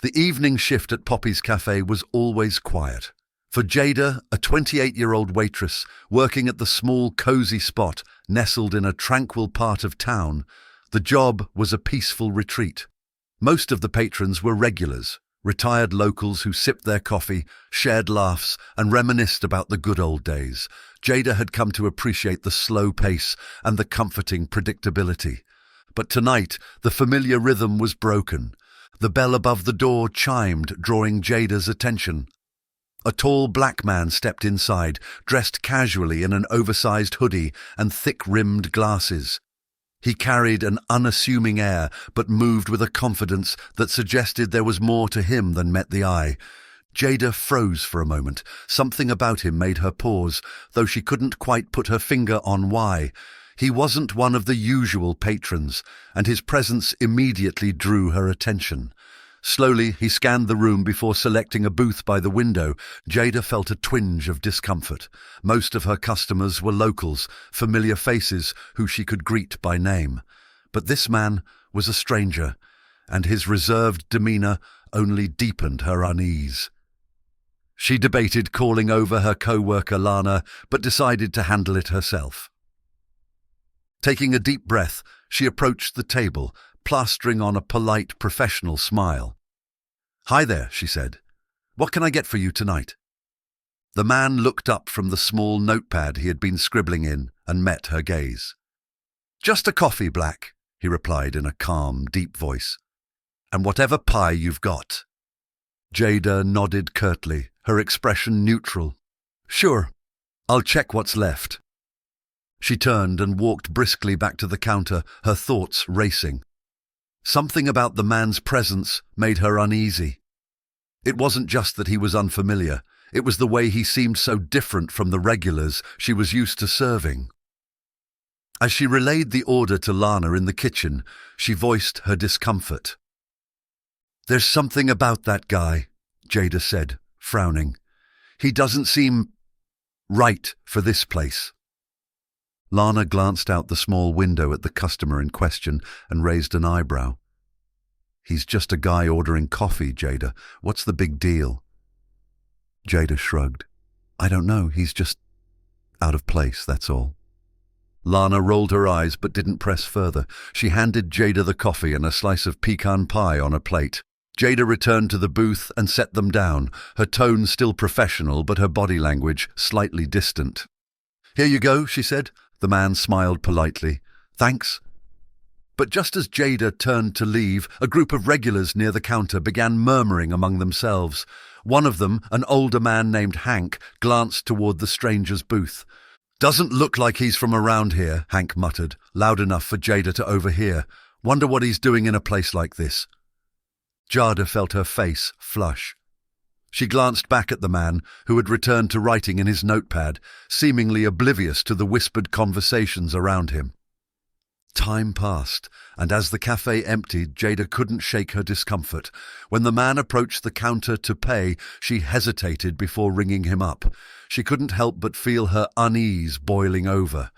The evening shift at Poppy's Cafe was always quiet. For Jada, a 28-year-old waitress working at the small, cozy spot nestled in a tranquil part of town, the job was a peaceful retreat. Most of the patrons were regulars, retired locals who sipped their coffee, shared laughs, and reminisced about the good old days. Jada had come to appreciate the slow pace and the comforting predictability. But tonight, the familiar rhythm was broken. The bell above the door chimed, drawing Jada's attention. A tall black man stepped inside, dressed casually in an oversized hoodie and thick-rimmed glasses. He carried an unassuming air, but moved with a confidence that suggested there was more to him than met the eye. Jada froze for a moment. Something about him made her pause, though she couldn't quite put her finger on why. He wasn't one of the usual patrons, and his presence immediately drew her attention. Slowly, he scanned the room before selecting a booth by the window. Jada felt a twinge of discomfort. Most of her customers were locals, familiar faces who she could greet by name. But this man was a stranger, and his reserved demeanor only deepened her unease. She debated calling over her co-worker Lana, but decided to handle it herself. Taking a deep breath, she approached the table, plastering on a polite, professional smile. "Hi there," she said. "What can I get for you tonight?" The man looked up from the small notepad he had been scribbling in and met her gaze. "Just a coffee, Black," he replied in a calm, deep voice. "And whatever pie you've got." Jada nodded curtly, her expression neutral. "Sure, I'll check what's left." She turned and walked briskly back to the counter, her thoughts racing. Something about the man's presence made her uneasy. It wasn't just that he was unfamiliar, it was the way he seemed so different from the regulars she was used to serving. As she relayed the order to Lana in the kitchen, she voiced her discomfort. "There's something about that guy," Jada said, frowning. "He doesn't seem right for this place." Lana glanced out the small window at the customer in question and raised an eyebrow. "He's just a guy ordering coffee, Jada. What's the big deal?" Jada shrugged. "I don't know, he's just out of place, that's all." Lana rolled her eyes but didn't press further. She handed Jada the coffee and a slice of pecan pie on a plate. Jada returned to the booth and set them down, her tone still professional but her body language slightly distant. "Here you go," she said. The man smiled politely. "Thanks." But just as Jada turned to leave, a group of regulars near the counter began murmuring among themselves. One of them, an older man named Hank, glanced toward the stranger's booth. "Doesn't look like he's from around here," Hank muttered, loud enough for Jada to overhear. "Wonder what he's doing in a place like this." Jada felt her face flush. She glanced back at the man, who had returned to writing in his notepad, seemingly oblivious to the whispered conversations around him. Time passed, and as the cafe emptied, Jada couldn't shake her discomfort. When the man approached the counter to pay, she hesitated before ringing him up. She couldn't help but feel her unease boiling over.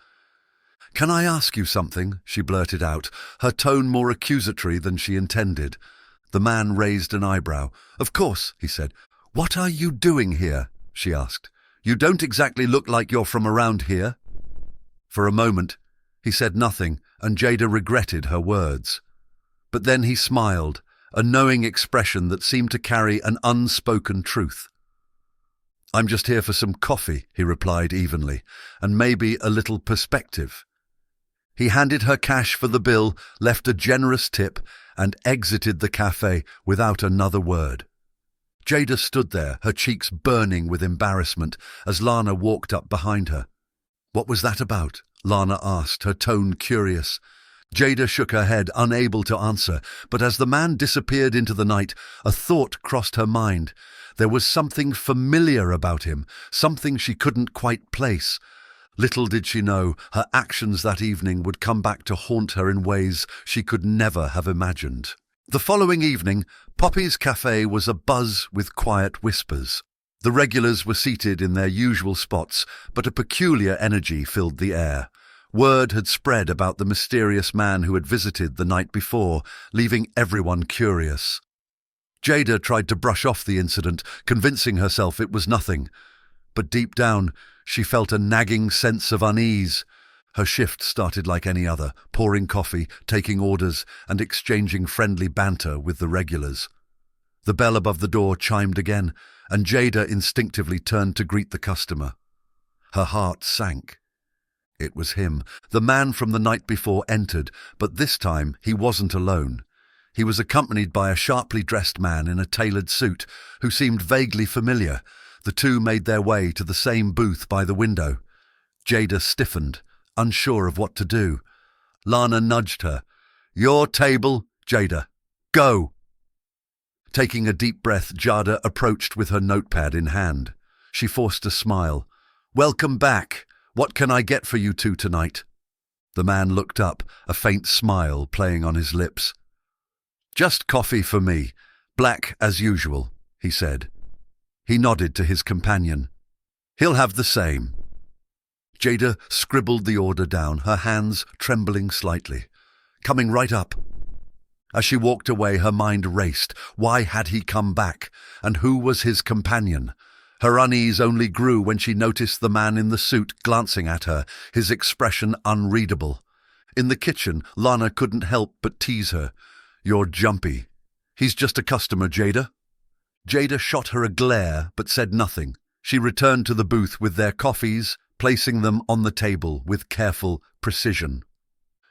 "Can I ask you something?" she blurted out, her tone more accusatory than she intended. The man raised an eyebrow. "Of course," he said. "What are you doing here?" she asked. "You don't exactly look like you're from around here." For a moment, he said nothing, and Jada regretted her words. But then he smiled, a knowing expression that seemed to carry an unspoken truth. "I'm just here for some coffee," he replied evenly, "and maybe a little perspective." He handed her cash for the bill, left a generous tip, and exited the cafe without another word. Jada stood there, her cheeks burning with embarrassment, as Lana walked up behind her. "What was that about?" Lana asked, her tone curious. Jada shook her head, unable to answer, but as the man disappeared into the night, a thought crossed her mind. There was something familiar about him, something she couldn't quite place. Little did she know, her actions that evening would come back to haunt her in ways she could never have imagined. The following evening, Poppy's Cafe was abuzz with quiet whispers. The regulars were seated in their usual spots, but a peculiar energy filled the air. Word had spread about the mysterious man who had visited the night before, leaving everyone curious. Jada tried to brush off the incident, convincing herself it was nothing. But deep down, she felt a nagging sense of unease. Her shift started like any other, pouring coffee, taking orders, and exchanging friendly banter with the regulars. The bell above the door chimed again, and Jada instinctively turned to greet the customer. Her heart sank. It was him. The man from the night before entered, but this time he wasn't alone. He was accompanied by a sharply dressed man in a tailored suit who seemed vaguely familiar. The two made their way to the same booth by the window. Jada stiffened, unsure of what to do. Lana nudged her. "Your table, Jada. Go!" Taking a deep breath, Jada approached with her notepad in hand. She forced a smile. "Welcome back. What can I get for you two tonight?" The man looked up, a faint smile playing on his lips. "Just coffee for me. Black as usual," he said. He nodded to his companion. "He'll have the same." Jada scribbled the order down, her hands trembling slightly. "Coming right up." As she walked away, her mind raced. Why had he come back? And who was his companion? Her unease only grew when she noticed the man in the suit glancing at her, his expression unreadable. In the kitchen, Lana couldn't help but tease her. "You're jumpy." "He's just a customer, Jada." Jada shot her a glare but said nothing. She returned to the booth with their coffees, placing them on the table with careful precision.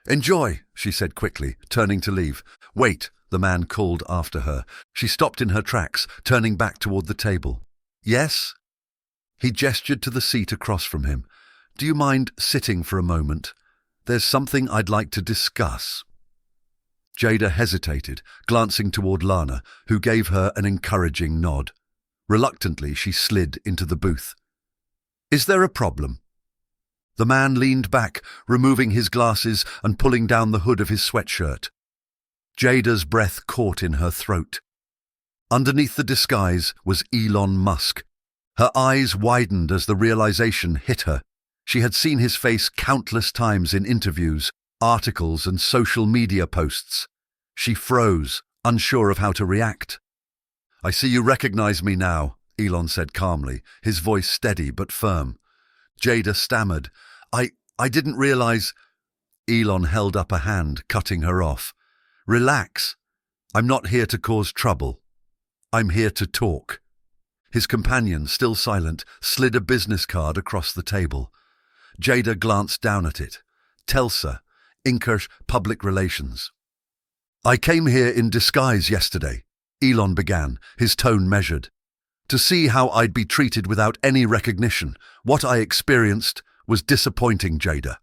"Enjoy," she said quickly, turning to leave. "Wait," the man called after her. She stopped in her tracks, turning back toward the table. "Yes?" He gestured to the seat across from him. "Do you mind sitting for a moment? There's something I'd like to discuss." Jada hesitated, glancing toward Lana, who gave her an encouraging nod. Reluctantly, she slid into the booth. "Is there a problem?" The man leaned back, removing his glasses and pulling down the hood of his sweatshirt. Jada's breath caught in her throat. Underneath the disguise was Elon Musk. Her eyes widened as the realization hit her. She had seen his face countless times in interviews, articles, and social media posts. She froze, unsure of how to react. "I see you recognize me now," Elon said calmly, his voice steady but firm. Jada stammered. I didn't realize—" Elon held up a hand, cutting her off. "Relax. I'm not here to cause trouble. I'm here to talk." His companion, still silent, slid a business card across the table. Jada glanced down at it. Telsa, Inkers Public Relations. "I came here in disguise yesterday," Elon began, his tone measured. "To see how I'd be treated without any recognition. What I experienced was disappointing, Jada."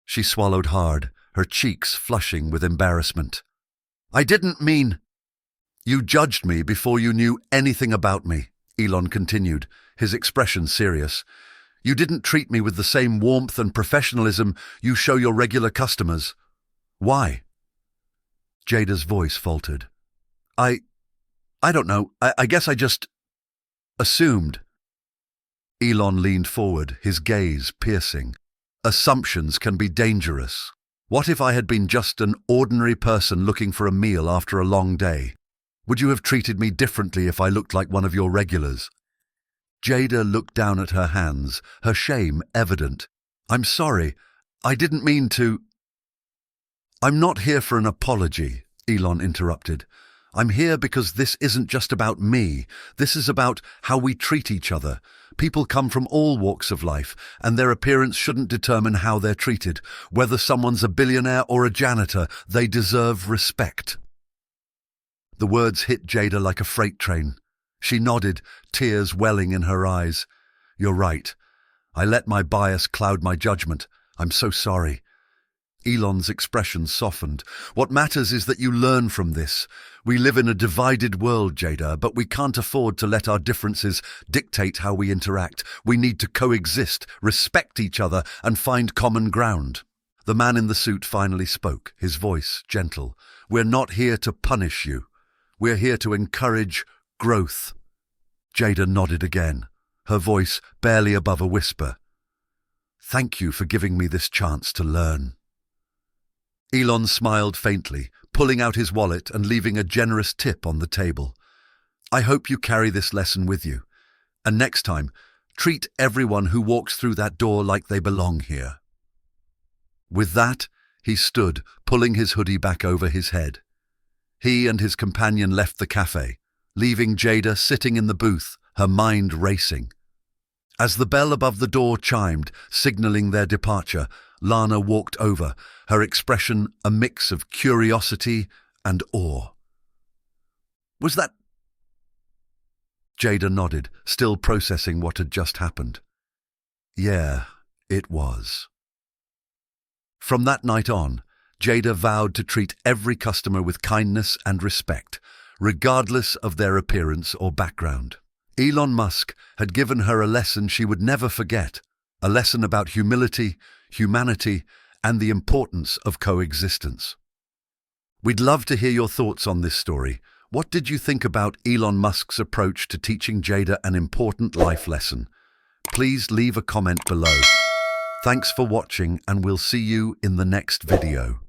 She swallowed hard, her cheeks flushing with embarrassment. "I didn't mean—" "You judged me before you knew anything about me," Elon continued, his expression serious. "You didn't treat me with the same warmth and professionalism you show your regular customers. Why?" Jada's voice faltered. I don't know. I guess I just assumed." Elon leaned forward, his gaze piercing. "Assumptions can be dangerous. What if I had been just an ordinary person looking for a meal after a long day? Would you have treated me differently if I looked like one of your regulars?" Jada looked down at her hands, her shame evident. "I'm sorry. I didn't mean to—" "I'm not here for an apology," Elon interrupted. "I'm here because this isn't just about me. This is about how we treat each other. People come from all walks of life, and their appearance shouldn't determine how they're treated. Whether someone's a billionaire or a janitor, they deserve respect." The words hit Jada like a freight train. She nodded, tears welling in her eyes. "You're right. I let my bias cloud my judgment. I'm so sorry." Elon's expression softened. "What matters is that you learn from this. We live in a divided world, Jada, but we can't afford to let our differences dictate how we interact. We need to coexist, respect each other, and find common ground." The man in the suit finally spoke, his voice gentle. "We're not here to punish you. We're here to encourage growth." Jada nodded again, her voice barely above a whisper. "Thank you for giving me this chance to learn." Elon smiled faintly, pulling out his wallet and leaving a generous tip on the table. I hope you carry this lesson with you. And next time, treat everyone who walks through that door like they belong here. With that, he stood, pulling his hoodie back over his head. He and his companion left the cafe, leaving Jada sitting in the booth, her mind racing. As the bell above the door chimed, signaling their departure, Lana walked over, her expression a mix of curiosity and awe. Was that... Jada nodded, still processing what had just happened. Yeah, it was. From that night on, Jada vowed to treat every customer with kindness and respect, regardless of their appearance or background. Elon Musk had given her a lesson she would never forget, a lesson about humility, humanity, and the importance of coexistence. We'd love to hear your thoughts on this story. What did you think about Elon Musk's approach to teaching Jada an important life lesson? Please leave a comment below. Thanks for watching, and we'll see you in the next video.